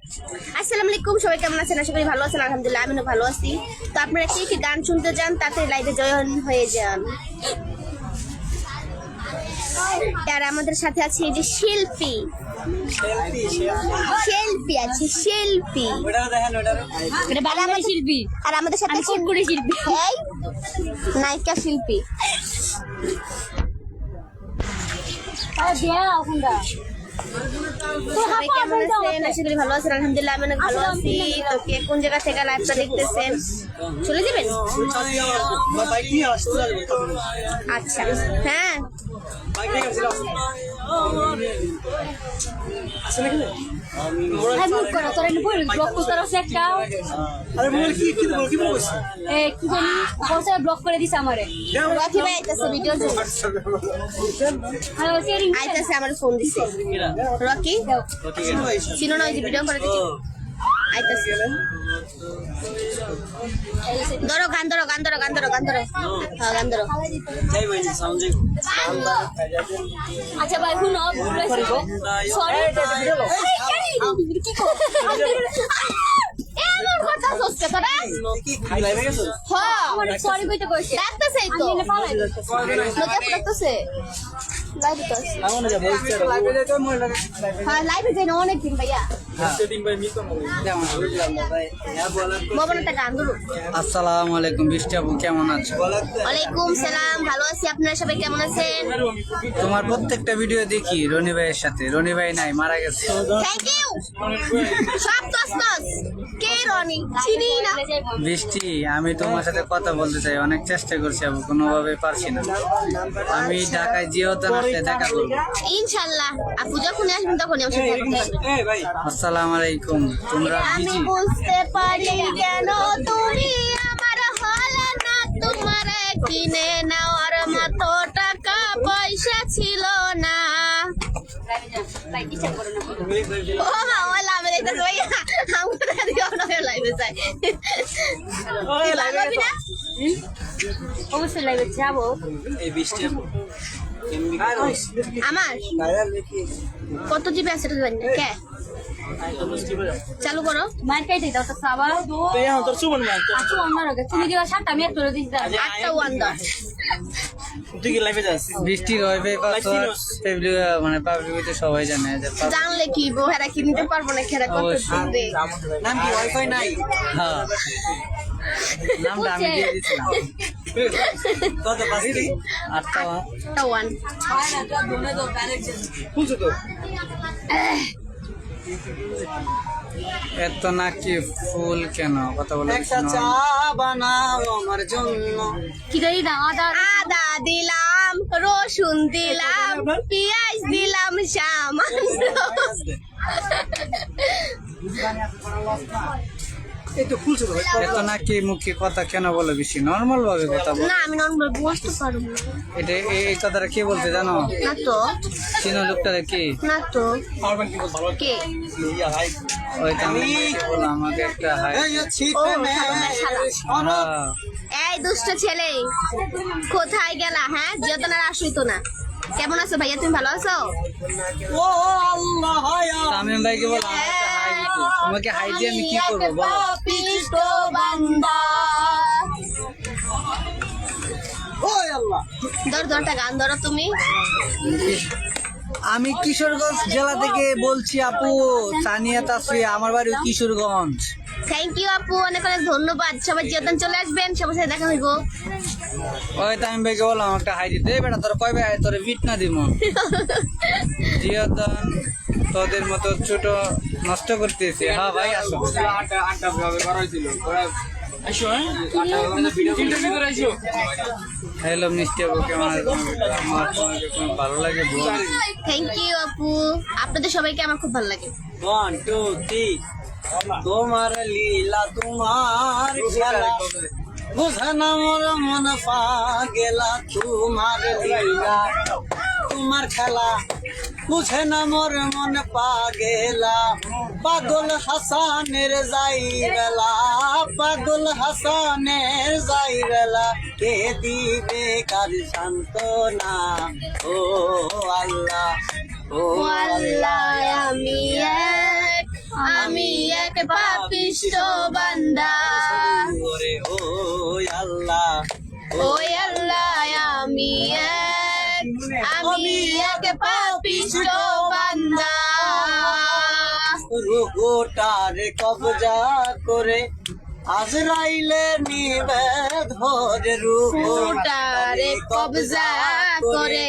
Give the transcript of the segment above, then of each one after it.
আসসালামু আলাইকুম, সবাই কেমন আছেন? আশা করি ভালো আছেন। আলহামদুলিল্লাহ আমিও ভালো আছি। তো আপনারা কে কি গান শুনতে চান তাতে লাইভে জয়েন হয়ে যান। আর আমাদের সাথে আছে এই যে শিল্পী আছে, শিল্পী শিল্পী আর আমাদের সাথে শিল্পী নায়িকা শিল্পী। সবাই কেমন আছেন? আশা করি ভালো আছেন। আলহামদুলিল্লাহ আমি অনেক ভালো আছি। তো কে কোন জায়গা থেকে লাইভটা দেখতেছেন চলে যাবেন। আচ্ছা হ্যাঁ ব্লক করে দিছে আমারে রকি ভাই আইতাছে ভিডিওর জন্য। আইতাছে আমার ফোন দিছে রকি চিনো না ওই যে ভিডিও করে দিচ্ছে আইতাছে। ধরো গান ধরো গান ধরো গান ধরো গান ধরো হ্যাঁ গান ধরো। আচ্ছা ভাই শুনো সরি সরি কইতে কইছে ডাকতেছেই তো ডাকতেছে লাইভে যাই না অনেকদিন ভাইয়া। আসসালামু আলাইকুম বৃষ্টি আপু, কেমন আছো? ওয়ালাইকুম সালাম, ভালো আছি। আপনারা সবাই কেমন আছেন? তোমার প্রত্যেকটা ভিডিও দেখি রনি ভাইয়ের সাথে। রনি ভাই নাই, মারা গেছে। Thank you. সব তসনস কে রনি চিনি না। বৃষ্টি, আমি তোমার সাথে কথা বলতে চাই, অনেক চেষ্টা করছি আপু, কোনোভাবে পারছি না। আমি ঢাকায় যেহেতু আসলে দেখা করবো ইনশাআল্লাহ। আপু যখন আসবেন তখন আমার সাথে দেখা করবেন। আসসালামু আলাইকুম। তোমরা আমি বিজি? বুঝতে পারি কেন তুমি আমার হলে না, তোমার কিনে নেওয়ার মতো টাকা পয়সা ছিল না। ও মা ও লাভে দেখতেছে ভাইয়া, আমরা দিও না লাইভে যাই। লাইভে না অবশ্যই লাইভে যাবো। এই বৃষ্টি আপু আমার কত জিবি আছে এটা জানি না। কে চালু করো মার খাইতে দাও তো সাবা আচ্ছা আমার আগে তুমি দিবা 7টা আমি তোরে দিছি 8টা ওয়ান দাও। বৃষ্টির ওয়াইফাই পাসওয়ার্ড মানে পাবলিক সবাই জানে যে জানলে কি বউরা কি নিতে পারবো না, খেরা কত শুনবে। নাম কি ওয়াইফাই নাই? হ্যাঁ নামটা আমি দিয়ে দিছিলাম। কত পাসি? 8টা ওয়ান এত নাকি ফুল কেন? কথা বলে একটা চা বানাও আমার জন্য। কি দেই না আদা আদা দিলাম, রসুন দিলাম, পেঁয়াজ দিলাম সামান্য। এই তো ফুলছে তো ভাই। এত নাকি মুখে কথা কেন বলো? বেশি নর্মাল ভাবে কথা বলো। না আমি নর্মাল বুঝতে পারবো না। এটা এই কথাটা কে বলতে জানো? না তো চিনো লোকটারে কে? না তো কে ওই তো আমি বলো আমাকে একটা হাই। এই হচ্ছে ও প্রেমের শালা। হ্যাঁ এই দুষ্ট ছেলে কোথায় গেলা? হ্যাঁ জিয়তনার আসুই তো না। কেমন আছো ভাইয়া, তুমি ভালো আছো? ও আল্লাহ হায়া তামিম ভাইকে বলো আমাকে একটা হাই দিতে। তোমাকে হাই দিয়ে আমি কি করবো বলো? পাপিষ্ট বান্দা। ও আল্লাহ। দরটা গান ধরো তুমি। আমি কিশোরগঞ্জ জেলা থেকে বলছি আপু, সানিয়া তাসফিয়া, আমার বাড়ি কিশোরগঞ্জ। থ্যাংক ইউ আপু, অনেক অনেক ধন্যবাদ। সবাই জিয়তন চলে আসবেন, সবার সাথে দেখা হইব। ওই তামিম ভাইকে বলো আমাকে একটা হাই দিতে। বেটা তোর কয় ভাই তোর বিট না দিব জিয়তন তোদের মতো ছোট নষ্ট করতেছে। হ্যাঁ ভাই আসো। হ্যালো মিষ্টি আপু, কেমন আছো? আমার তোমাকে খুব ভালো লাগে বল। থ্যাংক ইউ আপু, আপনাদের সবাইকে আমার খুব ভালো লাগে। 1 2 3 তোমার লীলা তোমার খেলা বুঝে না মোর মন পাগেলা। তোমার লীলা তোমার খেলা বুঝে না মোর মন পাগেলা। পাগল হাসানের যাই বেলা, পাগল হাসানের যাই বেলা। কে দিবে কার সান্ত্বনা? ও আল্লাহ ও আল্লাহ আমি এক, আমি এক পাপিষ্ট বান্দা ওরে ও আল্লাহ ওই আল্লাহ আমি এক পাপিষ্ট বান্দা রুহুটারে কবজা করে আজরাইলে নিবে ধরে রুহুটারে কবজা করে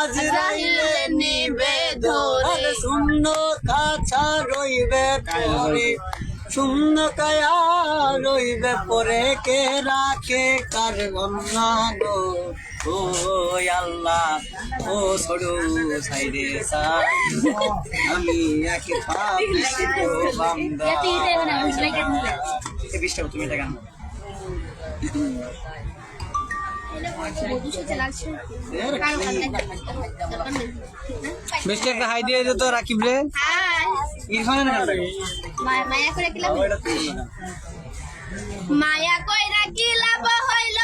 আজরাইলে নেবে ধরে শূন্য কাছা রইবে পরে শূন্য কায়া রইবে পরে কে রাখে কার গো ও আল্লাহ ও সরু সাইরে আমি একে পাপিষ্ট বান্দা এই বিশটা তুমি এটা গান বেশি একটা হাই দিয়ে দিত রাকিব রে ইরফানের গানটা মায়া করে কি লাভ মায়া কইরা কি লাভ হইল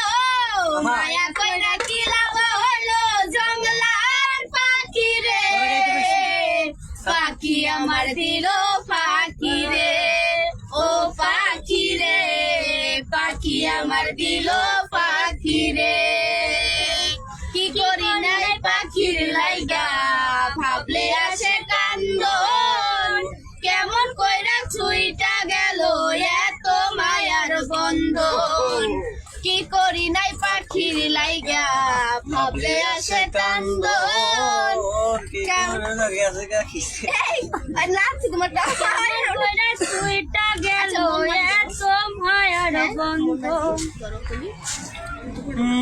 মায়া কইরা কি লাভ হইল জঙ্গলার পাখি রে পাখি আমার দিল পাখি রে ও পাখি রে পাখি আমার দিল পাখি রে কি করি নাই পাখির লাইগা ভাবলে আসে কান্দন কেমন কইরা ছুইটা গেল এত মায়ার বন্ধন কি করি নাই পাখির লাইগা ভাবলে আসে কান্দন নাচি তোমার ছুইটা গেল এত মায়ার বন্ধন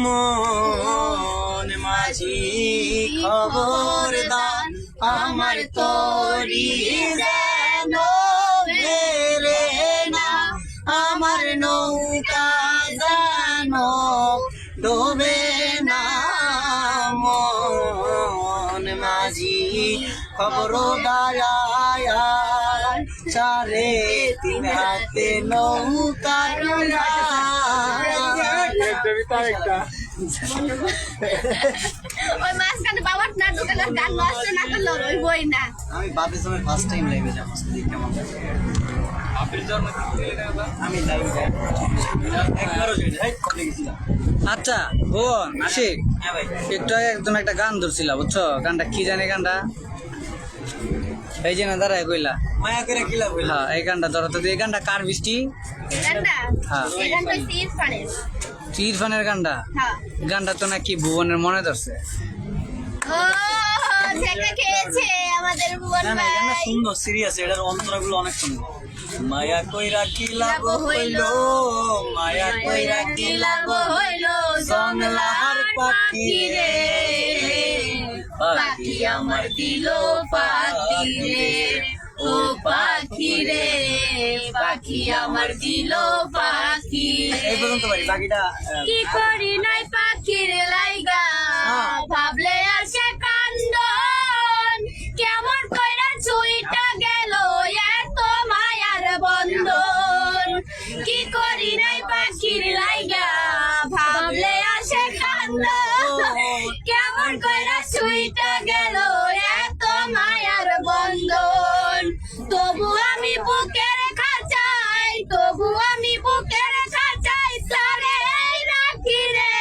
মন মাঝি খবরদার আমার তোরি যেন মেরে না আমার নৌকা যেন ডোবে না মন মাঝি খবরদার চারে তিন হাতে নৌকা ওই মাঝখানে বাবার নাটকের গান নষ্ট না করলে ওই বই না আমি বাপের সময় ফার্স্ট টাইম লাইভে যাবো কেমন আমি লাইভে একবারও যাই গেছিলাম। আচ্ছা ও আশিক হ্যাঁ ভাই একটু আগে একদম একটা গান ধরছিল বুঝছো গানটা কি জানে গানটা এই যে না দাঁড়ায় কইলা মায়া করে কি লাভ হইলো হ্যাঁ এই গানটা ধরো তো এই গানটা কার বৃষ্টি গানটা হ্যাঁ গানটা সিট ফানের ইরফানের গানটা হ্যাঁ গানটা তো নাকি ভুবনের মনে ধরছে ও ছেঁকা খেয়েছে আমাদের ভুবন না না এই গানটা ভাই সুন্দর সিরিয়াস এটার অন্তরাগুলো অনেক সুন্দর মায়া কইরা কি লাভ হইলো মায়া কইরা কি লাভ হইলো জংলার পাখি রে পাখি আমার দিল পাখি রে ও পাখি রে পাখি আমার দিল পাখি এই পর্যন্ত পারি বাকিটা কি করি নাই পাখির লাইগা ভাবলে আসে কান্দন কেমন কইরা ছুইটা গেল এত মায়ার বন্ধন কি করি নাই পাখির লাইগা ভাবলে আসে কান্দন কেমন কইরা ছুইটা গেল এত মায়ার বন্ধন তবু আমি বুকের খাঁচাই তবু আমি বুকের খাঁচাই তারে রাখি রে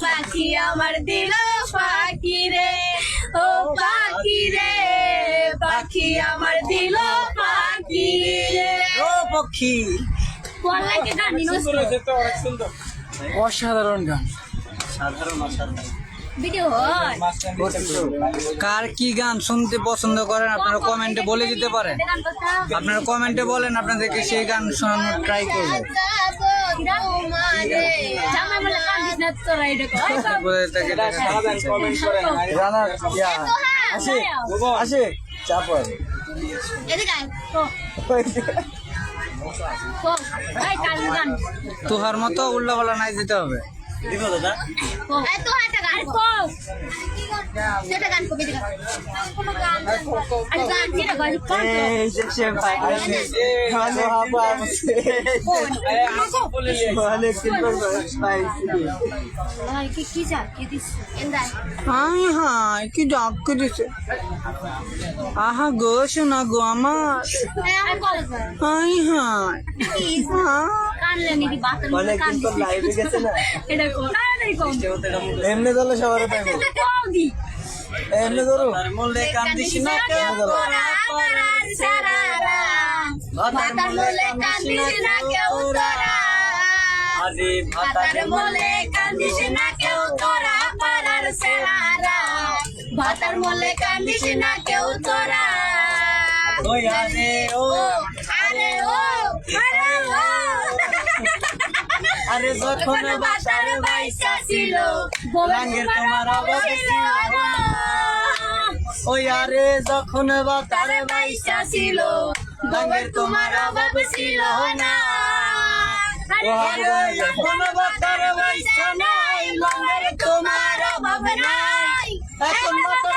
পাখি আমার দিল পাখি রে ও পাখি রে পাখি আমার দিল পাখি রে ও পক্ষী বললে কি গানি অসাধারণ গান সাধারণ অসাধারণ ভিডিও হয় কার কি গান শুনতে পছন্দ করেন আপনারা কমেন্টে বলে দিতে পারেন আপনারা কমেন্টে বলেন আপনাদেরকে সেই গান শোনানোর ট্রাই করবো জামাই বলে কান্দিস না তোরা এটা আসে চাপ এদিকে তোহার মতো উল্লাপাল্লা নাই দিতে হবে দিব দাদা এত হাতে আরে কও সেটা গান কবি দিগা আরে গান কিরা গান কোন এই যে সে ভাই মানে হাবা অনেক সুন্দর ভাই ভাই কি যা কি দিছ এন্দাই হাই হাই কি ডাক করেছে আহা গো শোনা গো আমার আরে কলেজ হাই হাই হ্যাঁ কানলে নি বাতন অনেক কান দিন পর লাইভে গেছে না এটা কোন আরে কোন এমনি দলে সবার পাইবো কোন দি এমনি ধরো তার মূলে কান্দিস না কেউ তোরা পারার সারারা ভাতার মোলে কান্দিস না কেউ তোরা আরে ভাতার মোলে কান্দিস না কেউ তোরা পারার সারারা ভাতার মোলে কান্দিস না কেউ তোরা ওই আরে ও আরে ও আরে ও আরে যখন ভাতার বাইসা ছিল রাঙ্গের তোমার অভাব ছিল না। ওই আরে যখন বাতার বাইসা ছিল বউয়ের তোমার অভাব ছিল না ও আরে যখন বাতার বাইসা নাই মনের তোমার অভাব নাই এখন বাতার